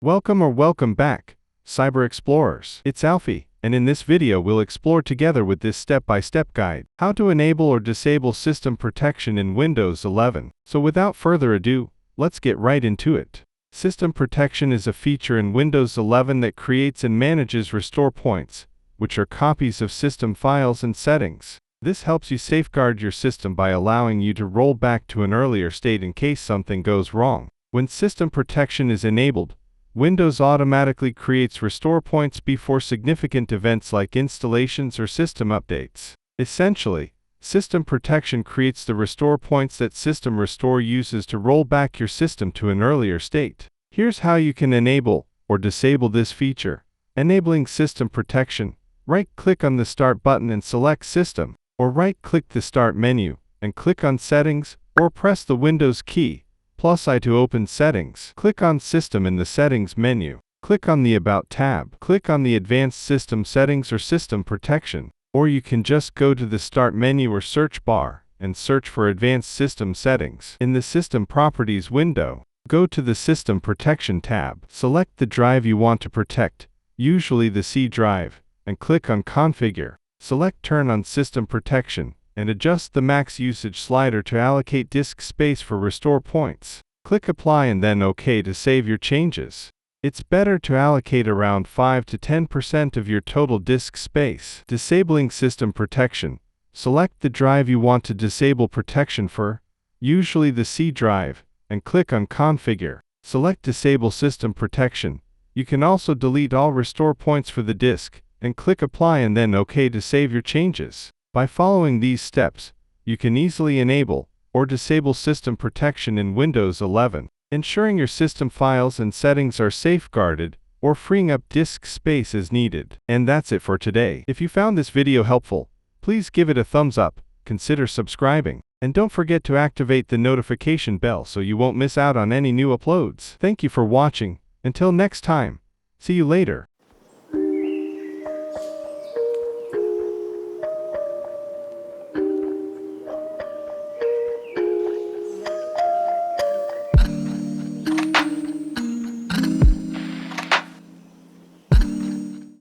Welcome back, Cyber Explorers. It's Alfie, and in this video we'll explore together with this step-by-step guide, how to enable or disable system protection in Windows 11. So without further ado, let's get right into it. System protection is a feature in Windows 11 that creates and manages restore points, which are copies of system files and settings. This helps you safeguard your system by allowing you to roll back to an earlier state in case something goes wrong. When system protection is enabled, Windows automatically creates restore points before significant events like installations or system updates. Essentially, system protection creates the restore points that System Restore uses to roll back your system to an earlier state. Here's how you can enable or disable this feature. Enabling system protection. Right-click on the Start button and select System, or right-click the Start menu and click on Settings, or press the Windows key +I to open Settings. Click on System in the Settings menu. Click on the About tab. Click on the Advanced System Settings or System Protection, or you can just go to the Start menu or search bar and search for Advanced System Settings. In the System Properties window, go to the System Protection tab. Select the drive you want to protect, usually the C drive, and click on Configure. Select Turn on System Protection, and adjust the max usage slider to allocate disk space for restore points. Click Apply and then OK to save your changes. It's better to allocate around 5 to 10% of your total disk space. Disabling system protection. Select the drive you want to disable protection for, usually the C drive, and click on Configure. Select Disable System Protection. You can also delete all restore points for the disk, and click Apply and then OK to save your changes. By following these steps, you can easily enable or disable system protection in Windows 11, ensuring your system files and settings are safeguarded or freeing up disk space as needed. And that's it for today. If you found this video helpful, please give it a thumbs up, consider subscribing, and don't forget to activate the notification bell so you won't miss out on any new uploads. Thank you for watching. Until next time, see you later.